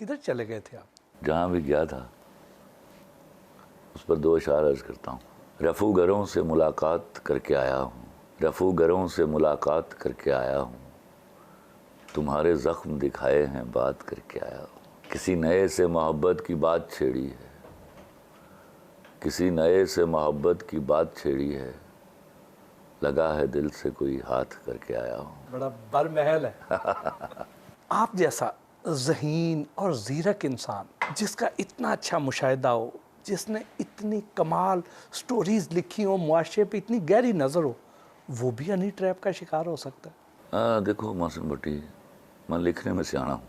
کدھر چلے گئے تھے آپ؟ جہاں بھی گیا تھا اس پر 2 اشعار عرض کرتا ہوں۔ رفو گروں سے ملاقات کر کے آیا ہوں، رفو گروں سے ملاقات کر کے آیا ہوں، تمہارے زخم دکھائے ہیں بات کر کے آیا ہوں۔ کسی نئے سے محبت کی بات چھیڑی ہے، کسی نئے سے محبت کی بات چھیڑی ہے، لگا ہے دل سے کوئی ہاتھ کر کے آیا ہوں۔ بڑا برمحل ہے۔ آپ جیسا ذہین اور زیرک انسان جس کا اتنا اچھا مشاہدہ ہو، جس نے اتنی کمال سٹوریز لکھی ہوں، معاشرے پہ اتنی گہری نظر ہو، وہ بھی ہنی ٹریپ کا شکار ہو سکتا ہے؟ دیکھو محسن بھٹی، میں لکھنے میں سیاح ہوں۔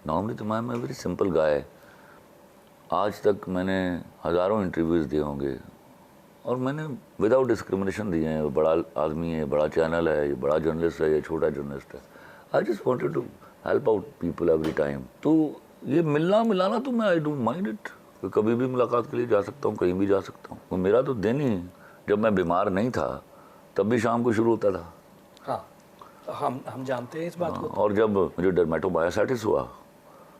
نارملی تو میں ویری سمپل گائے۔ آج تک میں نے ہزاروں انٹرویوز دیے ہوں گے اور میں نے وداؤٹ ڈسکرمنیشن دیے ہیں۔ بڑا آدمی ہے، بڑا چینل ہے، یہ بڑا جرنلسٹ ہے، یہ چھوٹا جرنلسٹ ہے۔ I just wanted to help out people every time. تو یہ ملنا ملانا تو میں آئی ڈونٹ مائنڈ اٹ، کبھی بھی ملاقات کے لیے جا سکتا ہوں، کہیں بھی جا سکتا ہوں۔ وہ میرا تو دن ہی، جب میں بیمار نہیں تھا تب بھی شام کو شروع ہوتا تھا۔ ہاں ہم جانتے ہیں اس بات کو۔ اور جب مجھے ڈرمیٹومایوسائٹس ہوا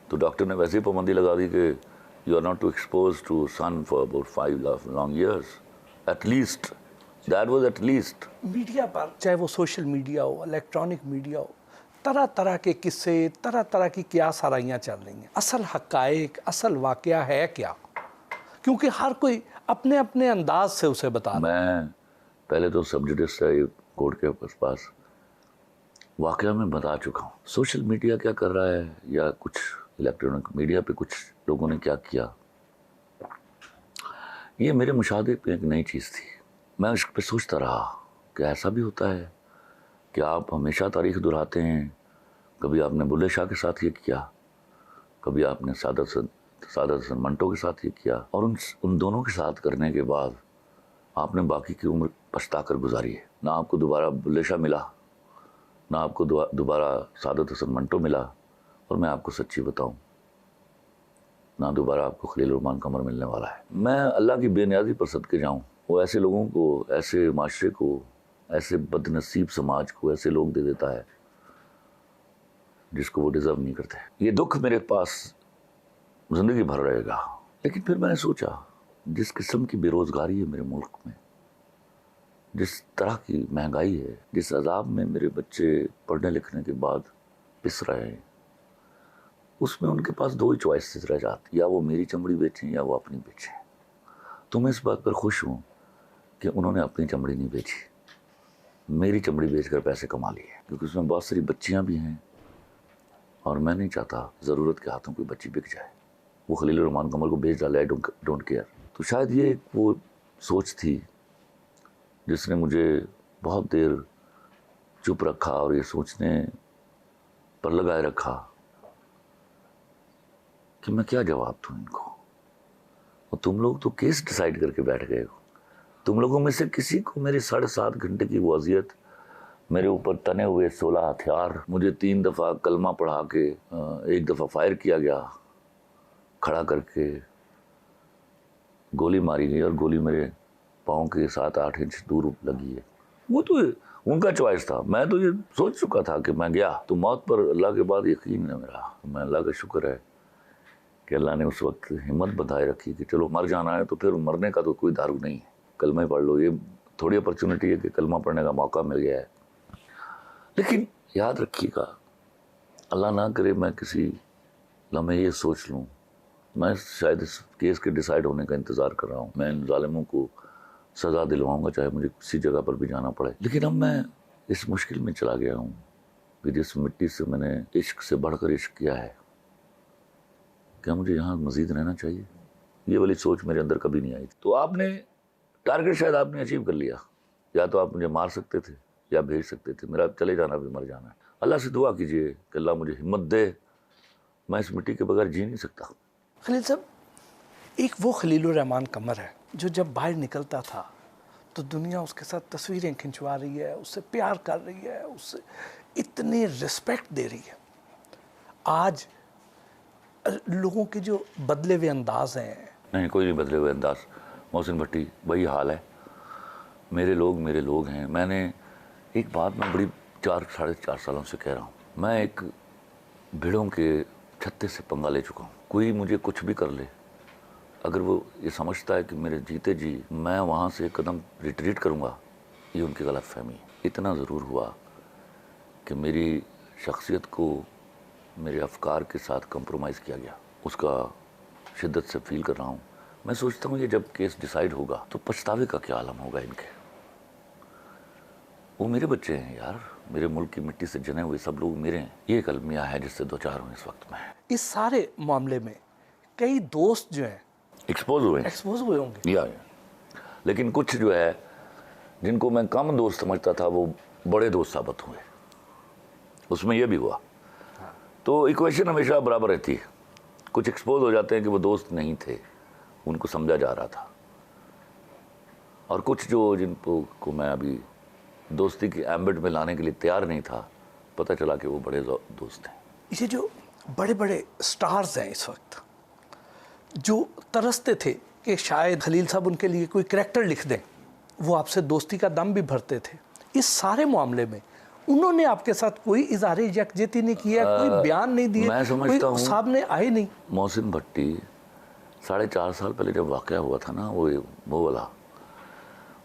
تو ڈاکٹر نے ویسے ہی پابندی لگا دی کہ you are not to expose to sun for about 5 long years at least. That was at least. Media پر چاہے وہ سوشل میڈیا ہو، الیکٹرانک میڈیا ہو، طرح طرح کے قصے، طرح طرح کی قیاس آرائیاں چل رہی ہیں۔ اصل حقائق، اصل واقعہ ہے کیا؟ کیونکہ ہر کوئی اپنے اپنے انداز سے اسے بتا رہا ہے۔ میں پہلے تو سب جوڈس ہے کورٹ کے پاس واقعہ میں بتا چکا ہوں۔ سوشل میڈیا کیا کر رہا ہے یا کچھ الیکٹرانک میڈیا پہ کچھ لوگوں نے کیا کیا، یہ میرے مشاہدے پہ ایک نئی چیز تھی۔ میں اس پہ سوچتا رہا کہ ایسا بھی ہوتا ہے کہ آپ ہمیشہ تاریخ دہراتے ہیں۔ کبھی آپ نے بلے شاہ کے ساتھ یہ کیا، کبھی آپ نے سعادت حسن منٹو کے ساتھ یہ کیا، اور ان دونوں کے ساتھ کرنے کے بعد آپ نے باقی کی عمر پچھتا کر گزاری ہے۔ نہ آپ کو دوبارہ بلے شاہ ملا، نہ آپ کو دوبارہ سعادت حسن منٹو ملا، اور میں آپ کو سچی بتاؤں نہ دوبارہ آپ کو خلیل الرحمان قمر ملنے والا ہے۔ میں اللہ کی بے نیازی پر صدقے جاؤں، وہ ایسے لوگوں کو، ایسے معاشرے کو، ایسے بد نصیب سماج کو ایسے لوگ دے دیتا ہے جس کو وہ ڈیزرو نہیں کرتے۔ یہ دکھ میرے پاس زندگی بھر رہے گا۔ لیکن پھر میں نے سوچا جس قسم کی بے روزگاری ہے میرے ملک میں، جس طرح کی مہنگائی ہے، جس عذاب میں میرے بچے پڑھنے لکھنے کے بعد پس رہے ہیں، اس میں ان کے پاس 2 ہی چوائسز رہ جاتی، یا وہ میری چمڑی بیچیں یا وہ اپنی بیچیں۔ تو میں اس بات پر خوش ہوں کہ انہوں نے اپنی چمڑی نہیں بیچی، میری چمڑی بیچ کر پیسے کما لیے، کیونکہ اس میں بہت ساری بچیاں بھی ہیں اور میں نہیں چاہتا ضرورت کے ہاتھوں کوئی بچی بک جائے۔ وہ خلیل الرحمان قمر کو بیچ ڈالے، آئی ڈونٹ کیئر۔ تو شاید یہ وہ سوچ تھی جس نے مجھے بہت دیر چپ رکھا اور یہ سوچنے پر لگائے رکھا کہ میں کیا جواب دوں ان کو۔ اور تم لوگ تو کیس ڈیسائیڈ کر کے بیٹھ گئے ہو۔ تم لوگوں میں سے کسی کو میری 7.5 گھنٹے کی وہ اذیت، میرے اوپر تنے ہوئے 16 ہتھیار، مجھے 3 دفعہ کلمہ پڑھا کے 1 دفعہ فائر کیا گیا، کھڑا کر کے گولی ماری گئی، اور گولی میرے پاؤں کے 7-8 انچ دور لگی ہے۔ وہ تو ان کا چوائس تھا۔ میں تو یہ سوچ چکا تھا کہ میں گیا تو موت پر اللہ کے بعد یقین ہے میرا۔ میں اللہ کا شکر ہے کہ اللہ نے اس وقت ہمت بندھائے رکھی کہ چلو مر جانا ہے تو پھر مرنے کا تو کوئی دارو نہیں ہے، کلمہ پڑھ لو۔ یہ تھوڑی اپرچونٹی ہے کہ کلمہ پڑھنے کا موقع مل گیا ہے۔ لیکن یاد رکھیے گا، اللہ نہ کرے میں کسی لمحے یہ سوچ لوں، میں شاید اس کیس کے ڈیسائیڈ ہونے کا انتظار کر رہا ہوں، میں ان ظالموں کو سزا دلواؤں گا چاہے مجھے کسی جگہ پر بھی جانا پڑے۔ لیکن اب میں اس مشکل میں چلا گیا ہوں کہ جس مٹی سے میں نے عشق سے بڑھ کر عشق کیا ہے، کیا مجھے یہاں مزید رہنا چاہیے؟ یہ والی سوچ میرے اندر کبھی نہیں آئی تھی۔ تو آپ نے ٹارگٹ شاید آپ نے اچیو کر لیا، یا تو آپ مجھے مار سکتے تھے یا بھیج سکتے تھے، میرا چلے جانا بھی مر جانا ہے۔ اللہ سے دعا کیجئے کہ اللہ مجھے ہمت دے، میں اس مٹی کے بغیر جی نہیں سکتا۔ خلیل صاحب، ایک وہ خلیل الرحمان قمر ہے جو جب باہر نکلتا تھا تو دنیا اس کے ساتھ تصویریں کھنچوا رہی ہے، اس سے پیار کر رہی ہے، اس سے اتنی رسپیکٹ دے رہی ہے۔ آج لوگوں کے جو بدلے ہوئے انداز ہیں، نہیں، کوئی نہیں بدلے ہوئے انداز محسن بھٹی، وہی حال ہے۔ میرے لوگ ہیں۔ میں نے ایک بات میں بڑی 4 ساڑھے 4 سالوں سے کہہ رہا ہوں، میں ایک بھیڑوں کے 36 سے پنگا لے چکا ہوں. کوئی مجھے کچھ بھی کر لے, اگر وہ یہ سمجھتا ہے کہ میرے جیتے جی میں وہاں سے ایک قدم ریٹریٹ کروں گا, یہ ان کی غلط فہمی ہے. اتنا ضرور ہوا کہ میری شخصیت کو میرے افکار کے ساتھ کمپرومائز کیا گیا, اس کا شدت سے فیل کر رہا ہوں. میں سوچتا ہوں یہ جب کیس ڈیسائیڈ ہوگا تو پچھتاوے کا کیا عالم ہوگا ان کے. وہ میرے بچے ہیں یار, میرے ملک کی مٹی سے جنے ہوئے سب لوگ میرے ہیں. یہ ایک المیہ ہے جس سے دو چار ہوں اس وقت میں. اس سارے معاملے میں کئی دوست جو ہیں ایکسپوز ہوئے ہوں گے. یا لیکن کچھ جو ہے جن کو میں کم دوست سمجھتا تھا وہ بڑے دوست ثابت ہوئے. اس میں یہ بھی ہوا. تو ایکویشن ہمیشہ برابر رہتی ہے. کچھ ایکسپوز ہو جاتے ہیں کہ وہ دوست نہیں تھے, ان کو سمجھا جا رہا تھا, اور کچھ جو جن کو میں ابھی دوستی کی ایمبٹ میں لانے کے لیے تیار نہیں تھا, پتہ چلا کہ وہ بڑے دوست ہیں. یہ جو بڑے بڑے سٹارز ہیں اس وقت جو ترستے تھے کہ شاید خلیل صاحب ان کے لیے کوئی کریکٹر لکھ دیں, وہ آپ سے دوستی کا دم بھی بھرتے تھے. اس سارے معاملے میں انہوں نے آپ کے ساتھ کوئی اظہار یکجہتی نہیں کیا, کوئی بیان نہیں دیے, میں سمجھتا ہوں سامنے آئے نہیں. محسن بھٹی 4.5 سال پہلے جب واقعہ ہوا تھا نا وہ والا,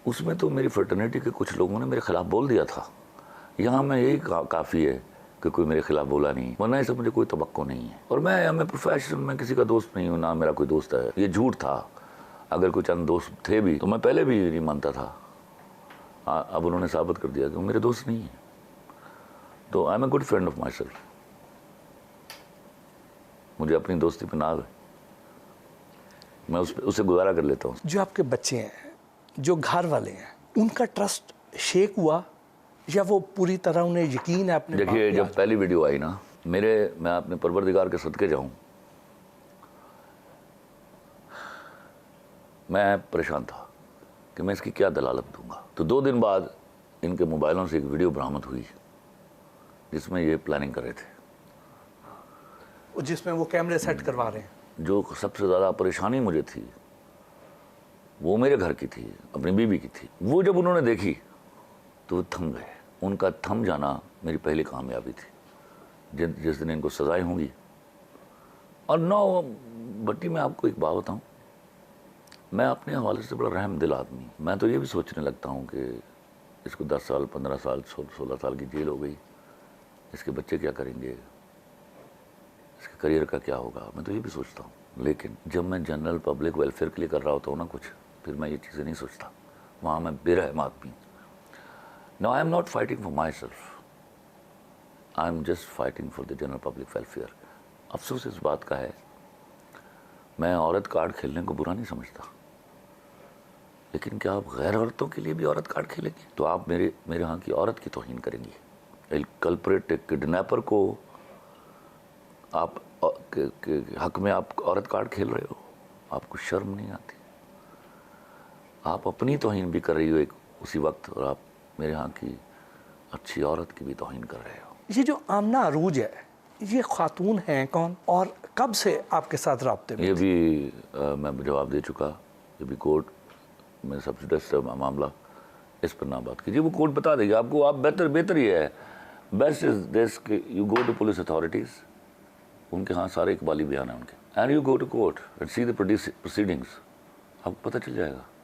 اس میں تو میری فرٹرنیٹی کے کچھ لوگوں نے میرے خلاف بول دیا تھا. یہاں میں یہی کافی ہے کہ کوئی میرے خلاف بولا نہیں, ورنہ اسے مجھے کوئی توقع نہیں ہے. اور میں پروفیشنل میں کسی کا دوست نہیں ہوں, نہ میرا کوئی دوست ہے. یہ جھوٹ تھا. اگر کوئی چند دوست تھے بھی تو میں پہلے بھی نہیں مانتا تھا. اب انہوں نے ثابت کر دیا کہ وہ میرے دوست نہیں ہیں. تو I am a good friend of my self. مجھے اپنی دوستی پہ ناز ہے, میں اسے گزارا کر لیتا ہوں. جو آپ کے بچے ہیں, جو گھر والے ہیں, ان کا ٹرسٹ شیک ہوا یا وہ پوری طرح انہیں یقین ہے اپنے؟ دیکھیے جب پہلی ویڈیو آئی نا, میں اپنے پروردگار کے صدقے جاؤں, میں پریشان تھا کہ میں اس کی کیا دلالت دوں گا. تو 2 دن بعد ان کے موبائلوں سے ایک ویڈیو برآمد ہوئی جس میں یہ پلاننگ کر رہے تھے, جس میں وہ کیمرے سیٹ کروا رہے ہیں. جو سب سے زیادہ پریشانی مجھے تھی وہ میرے گھر کی تھی, اپنی بیوی کی تھی. وہ جب انہوں نے دیکھی تو وہ تھم گئے. ان کا تھم جانا میری پہلی کامیابی تھی. جس دن ان کو سزائیں ہوں گی. اور بٹی میں آپ کو ایک بات بتاؤں, میں اپنے حوالے سے بڑا رحم دل آدمی. میں تو یہ بھی سوچنے لگتا ہوں کہ اس کو 10 سال 15 سال 16 سال کی جیل ہو گئی, اس کے بچے کیا کریں گے, اس کے کریئر کا کیا ہوگا, میں تو یہ بھی سوچتا ہوں. لیکن جب میں جنرل پبلک ویلفیئر کے لیے کر رہا ہوتا ہوں نا کچھ, پھر میں یہ چیزیں نہیں سوچتا. وہاں میں بے رحم آدمی ہوں. Now I am not fighting for myself. I am just fighting for the general public welfare. افسوس اس بات کا ہے, میں عورت کارڈ کھیلنے کو برا نہیں سمجھتا, لیکن کیا آپ غیر عورتوں کے لیے بھی عورت کارڈ کھیلیں گے؟ تو آپ میرے ہاں کی عورت کی توہین کریں گے. کلپریٹ کڈنیپر کو آپ کے حق میں آپ عورت کارڈ کھیل رہے ہو, آپ کو شرم نہیں آتی؟ آپ اپنی توہین بھی کر رہی ہو اسی وقت, اور آپ میرے ہاں کی اچھی عورت کی بھی توہین کر رہے ہو. یہ جو آمنہ عروج ہے, یہ خاتون ہیں کون اور کب سے آپ کے ساتھ رابطے میں؟ یہ بھی میں جواب دے چکا. یہ بھی کورٹ میں سب معاملہ, اس پر نہ بات کیجیے. وہ کورٹ بتا دے گی آپ کو. آپ بہتر یہ ہے, بیسٹ از دس کہ you go to police authorities, ان کے ہاں سارے اقبالی بیان ہیں ان کے, and you go to court and see the proceedings, آپ کو پتہ چل جائے گا.